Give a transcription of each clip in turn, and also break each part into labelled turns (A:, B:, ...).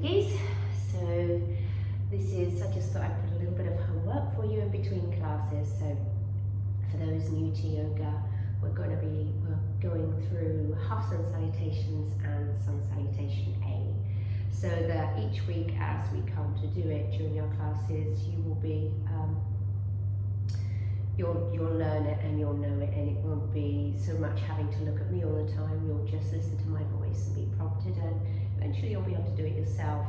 A: yogis. So this is, I just thought I'd put a little bit of homework for you in between classes. So for those new to yoga, we're going through half Sun Salutations and Sun Salutation A. So that each week as we come to do it during your classes, you will be, you'll learn it and you'll know it, and it won't be so much having to look at me all the time. You'll just listen to my voice and be prompted, and eventually you'll be able to do it yourself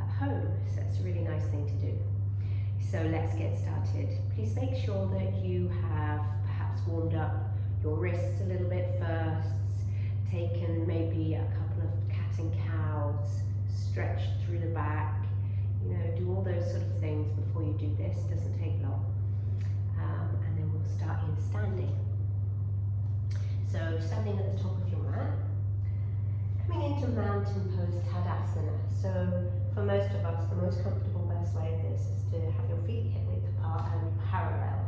A: at home. So it's a really nice thing to do. So let's get started. Please make sure that you have perhaps warmed up your wrists a little bit first, taken maybe a couple of cat and cows, stretched through the back, do all those sort of things before you do this. It doesn't take long. And then we'll start in standing. So standing at the top of your mat, coming into mountain pose Tadasana. So for most of us, the most comfortable best way of this is to have your feet hip width apart and parallel.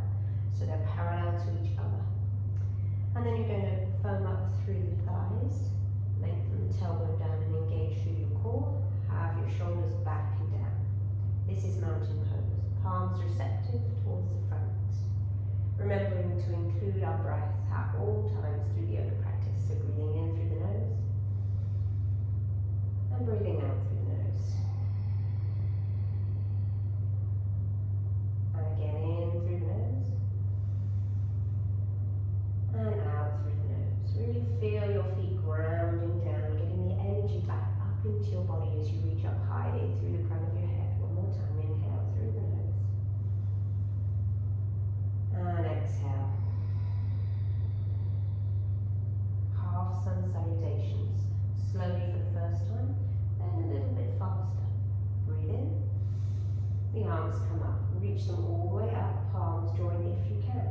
A: So they're parallel to each other. And then you're going to foam up through the thighs, lengthen the tailbone down and engage through your core. Have your shoulders back and down. This is mountain pose. Palms receptive towards the front. Remembering to include our breath at all times through the yoga practice. So breathing in through the nose and breathing out through the nose. And again in through the nose and out through the nose. Really feel your feet grounding down, getting the energy back up into your body as you reach up high through the crown of your head. One more time, inhale through the nose and exhale. Half Sun Salutations, slowly for the first time, then a little bit faster. Breathe in, the arms come up, reach them all the way up, palms join if you can.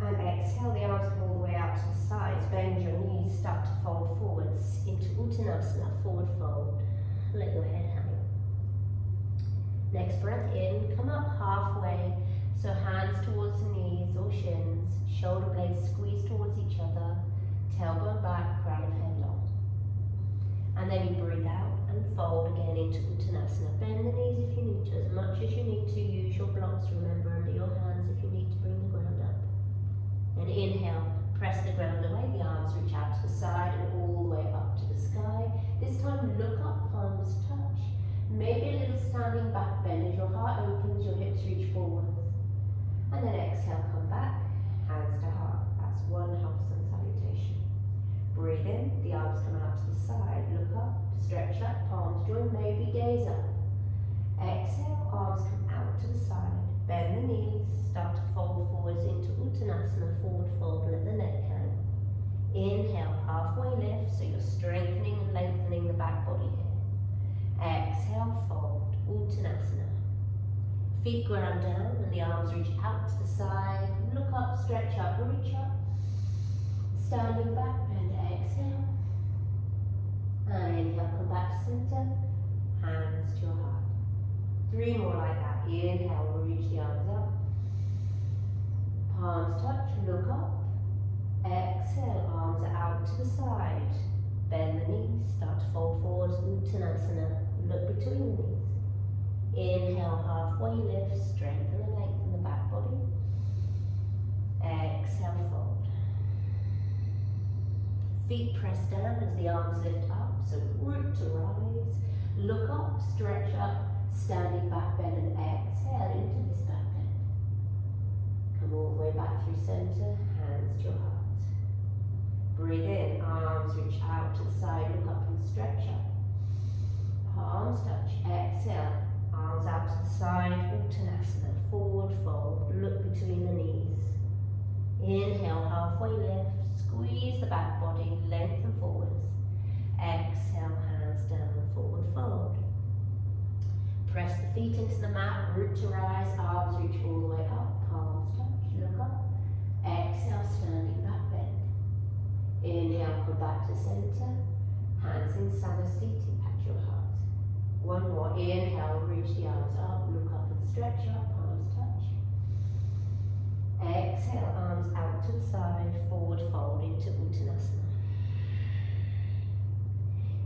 A: And exhale, the arms come all the way out to the sides, bend your knees, start to fold forwards into Uttanasana, forward fold. Let your head hang. Next breath in, come up halfway, so hands towards the knees or shins, shoulder blades squeeze towards each other, tailbone back, crown of head long. And then you breathe out and fold again into Uttanasana. Bend the knees if you need to, as much as you need to. Use your blocks, remember, under your hands if you need to bring the ground up. And inhale, press the ground away, the arms reach out to the side and all the way up to the sky. This time look up, palms touch. Maybe a little standing back bend as your heart opens, your hips reach forwards. And then exhale, come back, hands to heart. That's one half Sun Salutation. Breathe in, the arms come out to the side, look up, stretch up, palms join, maybe gaze up. Exhale, arms come out to the side, bend the knees, start to fold forwards into Uttanasana, forward fold, let the neck hang. Inhale, halfway lift, so you're strengthening and lengthening the back body here. Exhale, fold, Uttanasana. Feet ground down and the arms reach out to the side, look up, stretch up, reach up. Standing back, bend, exhale. And inhale, come back to center, hands to your heart. 3 more like that. Inhale, we'll reach the arms up. Palms touch, look up. Exhale, arms out to the side. Bend the knees, start to fold forwards, Uttanasana. Look between the knees. Inhale, halfway lift, strengthen and lengthen the back body. Exhale, fold. Feet press down as the arms lift up, so root to rise. Look up, stretch up, standing back bend and exhale into this back bend. Come all the way back through center, hands to your heart. Breathe in, arms reach out to the side, look up and stretch up. Palms touch, exhale, arms out to the side, Uttanasana, forward fold, look between the knees. Inhale, halfway lift, squeeze the back body, lengthen forwards. Exhale, hands down, forward fold. Press the feet into the mat, root to rise, arms reach all the way up, palms touch, look up. Exhale, standing back bend. Inhale, come back to center, hands in Samasthiti at your heart. One more, inhale, reach the arms up, look up and stretch up, palms touch. Exhale, arms out to the side, forward fold into Uttanasana.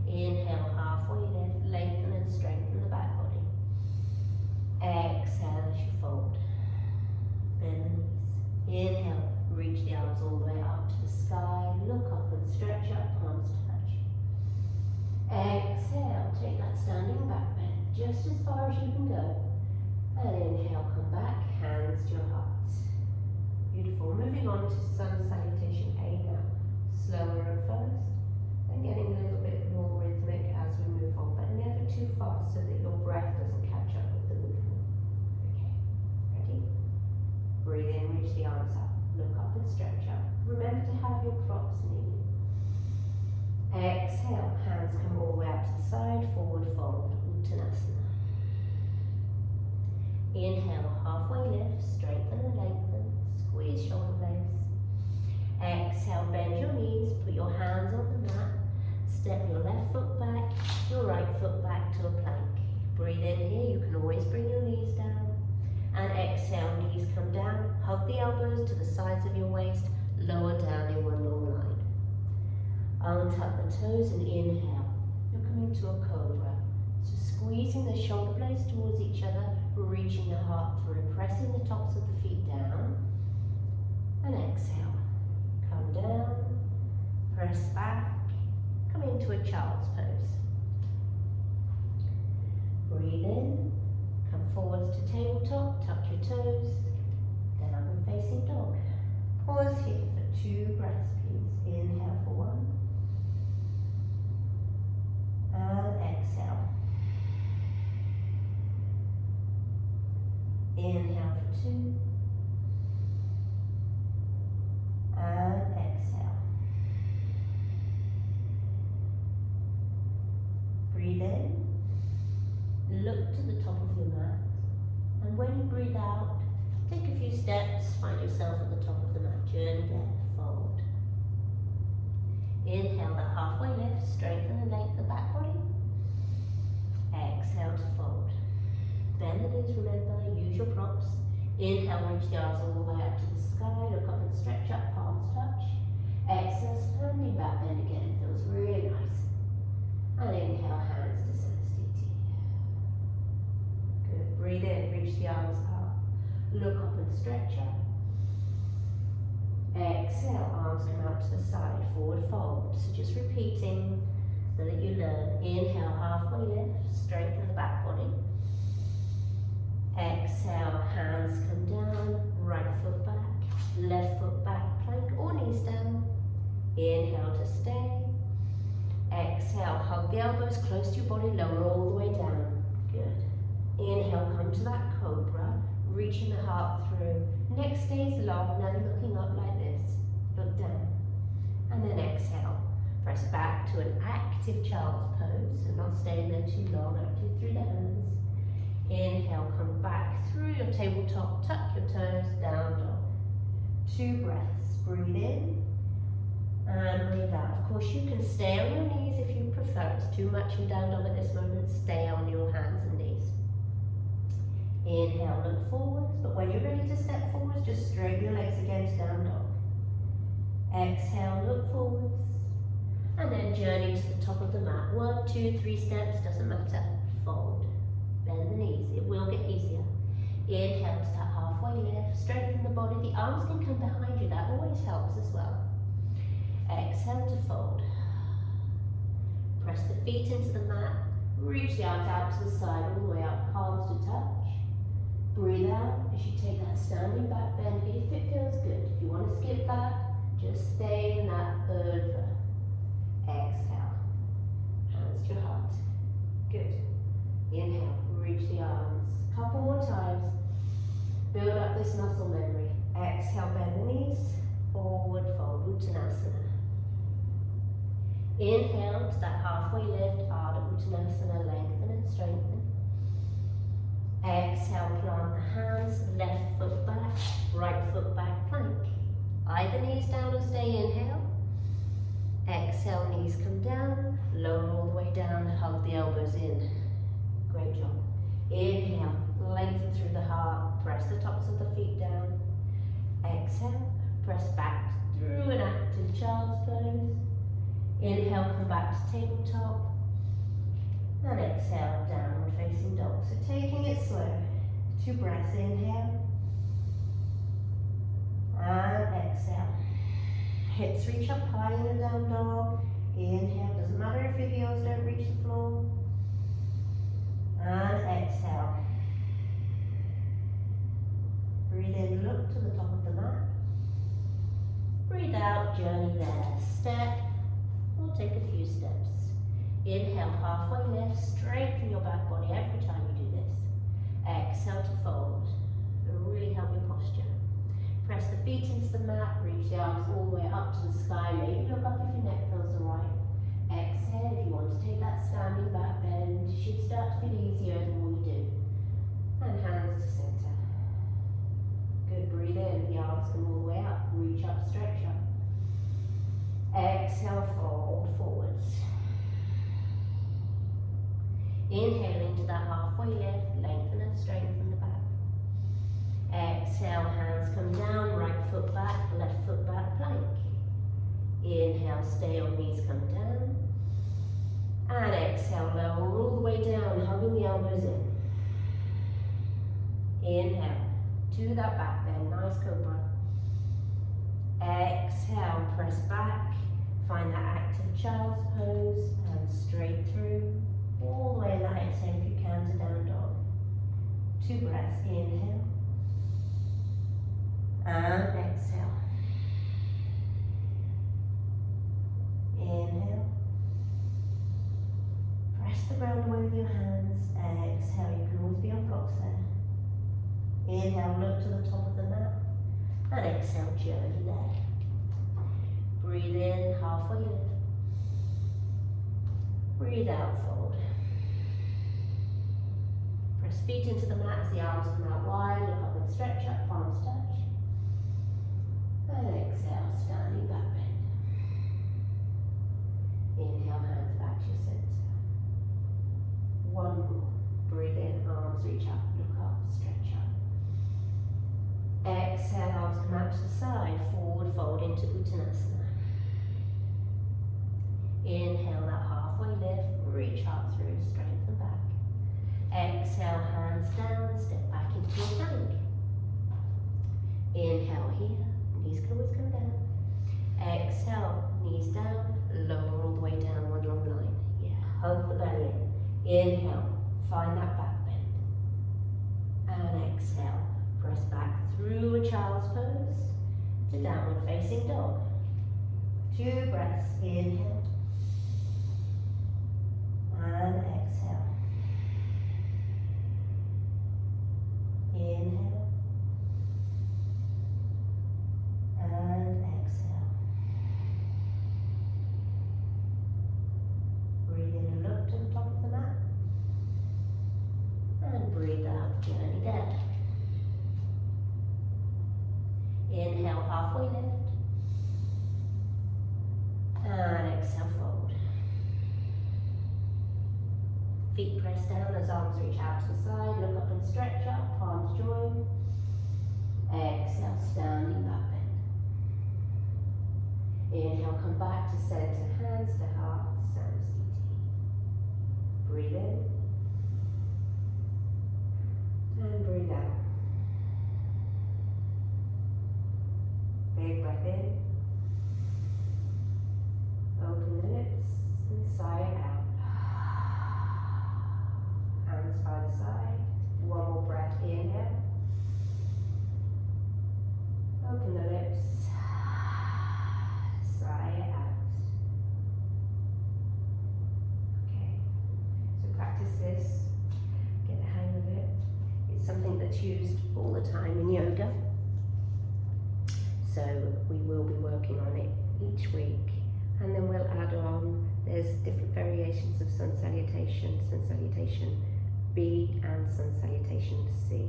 A: Inhale, lengthen and strengthen the back body. Exhale as you fold. Bend the knees. Inhale, reach the arms all the way up to the sky. Look up and stretch up, palms to touch. Exhale, take that standing back bend just as far as you can go. And inhale, come back, hands to your heart. Beautiful. Moving on to Sun Salutation A now. Slower at first, and getting a little bit more rhythmic as we move on, but never too fast so that your breath doesn't catch up with the movement. Okay, ready? Breathe in, reach the arms up. Look up and stretch up. Remember to have your props near you. Exhale, hands come all the way out to the side, forward fold, Uttanasana. Inhale, halfway lift, straighten and lengthen, squeeze shoulder blades. Exhale, bend your knees, put your hands on the mat, step your left foot back, your right foot back to a plank. Breathe in here, you can always bring your knees down. And exhale, knees come down, hug the elbows to the sides of your waist, lower down in one long line. Untuck the toes and inhale. You're coming to a cobra. So squeezing the shoulder blades towards each other, reaching the heart through, pressing the tops of the feet down. And exhale. Come down, press back, come into a child's pose. Breathe in, come forwards to tabletop, tuck your toes, downward facing dog. Pause here for 2 breaths, please. Inhale for 1. And exhale. Inhale for 2. And exhale. Breathe in. Look to the top of your mat. And when you breathe out, take a few steps, find yourself at the top of the mat. Journey there, fold. Inhale the halfway lift, straighten and lengthen the back body. Exhale to fold. Bend the knees, remember, use your props. Inhale, reach the arms all the way up to the sky. Look up and stretch up, palms touch. Exhale, standing back bend again. It feels really nice. And inhale, hands to Salutation. Good. Breathe in, reach the arms up. Look up and stretch up. Exhale, arms come out to the side, forward fold. So just repeating so that you learn. Inhale, halfway lift, straighten the back body. Exhale, hands come down, right foot back, left foot back, plank or knees down. Inhale to stay. Exhale, hug the elbows close to your body, lower all the way down. Good. Inhale, come to that cobra, reaching the heart through. Neck stays long, never looking up like this. Look down. And then exhale. Press back to an active child's pose, so not staying there too long, active through the hands. Inhale, come back through your tabletop, tuck your toes, down dog. 2 breaths. Breathe in and breathe out. Of course, you can stay on your knees if you prefer. It's too much in down dog at this moment. Stay on your hands and knees. Inhale, look forwards, but when you're ready to step forwards, just straighten your legs again to down dog. Exhale, look forwards, and then journey to the top of the mat. 1, 2, 3 steps, doesn't matter. Fold. Bend the knees, it will get easier. Inhale to that halfway lift, strengthen the body. The arms can come behind you, that always helps as well. Exhale to fold. Press the feet into the mat, reach the arms out to the side, all the way up, palms to touch. Breathe out as you take that standing back bend if it feels good. If you want to skip that, just stay in that urdhva. Exhale, hands to your heart. Good. Inhale, reach the arms. Couple more times. Build up this muscle memory. Exhale, bend the knees. Forward fold, Uttanasana. Inhale to that halfway lift, Ardha Uttanasana, lengthen and strengthen. Exhale, plant the hands, left foot back, right foot back, plank. Either knees down or stay, inhale. Exhale, knees come down, lower all the way down, hug the elbows in. Great job. Inhale, lengthen through the heart, press the tops of the feet down. Exhale, press back through an active child's pose. Inhale, come back to tabletop. And exhale, downward facing dog. So taking it slow. 2 breaths, inhale. And exhale. Hips reach up high in the down dog. Inhale, doesn't matter if your heels don't reach the floor. And exhale. Breathe in, look to the top of the mat. Breathe out, journey there. Step, or take a few steps. Inhale, halfway lift, straighten your back body every time you do this. Exhale to fold. It'll really help your posture. Press the feet into the mat, reach the arms all the way up to the sky. Maybe look up if your neck feels alright. Exhale, if you want to take that standing back bend, it should start to feel easier the more you do. And hands to center. Good, breathe in, the arms come all the way up, reach up, stretch up. Exhale, fold forwards. Inhale into that halfway lift, lengthen and strengthen the back. Exhale, hands come down, right foot back, left foot back, plank. Inhale, stay on knees, come down. And exhale, lower all the way down, hugging the elbows in. Inhale, to that back bend, nice cobra. Exhale, press back, find that active child's pose, and straight through. All the way in that exhale if you can to down dog. 2 breaths, inhale. And exhale. Inhale. Press the ground away with your hands. Exhale, you can always be on blocks there. Inhale, look to the top of the mat. And exhale, journey there. Breathe in, halfway lift. Breathe out, fold. Press feet into the mat as the arms come out wide, look up and stretch up, palms touch. And exhale, standing back bend. Inhale, hands back to your center. 1 more. Breathe in, arms reach up, look up, stretch up. Exhale, arms come out to the side, forward fold into Uttanasana. Inhale, that halfway lift, reach up through, strengthen back. Exhale, hands down, step back into your plank. Inhale here, knees can always come down. Exhale, knees down, lower all the way down, one long line. Yeah, hug the belly in. Inhale, find that back bend. And exhale, press back through a child's pose to downward facing dog. 2 breaths, inhale. And exhale. Inhale. And exhale. Breathe in and look to the top of the mat. And breathe out, journey down. Inhale, halfway lift. And exhale, fold. Feet press down as arms reach out to the side, look up and stretch up, palms join. Exhale, standing back bend. Inhale, come back to center, hands to heart, Samsiti. Breathe in. And breathe out. Big breath in. Open the lips and sigh it out. Hands by the side. 1 more breath, inhale. Open the lips. Sigh it out. Okay, so practice this. Get the hang of it. It's something that's used all the time in yoga. So we will be working on it each week. And then we'll add on, there's different variations of Sun Salutation B and Sun Salutation C.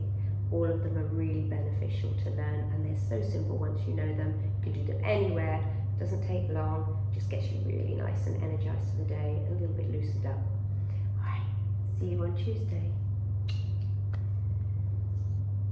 A: All of them are really beneficial to learn, and they're so simple once you know them. You can do them anywhere, doesn't take long, just gets you really nice and energized for the day, a little bit loosened up. Alright, see you on Tuesday.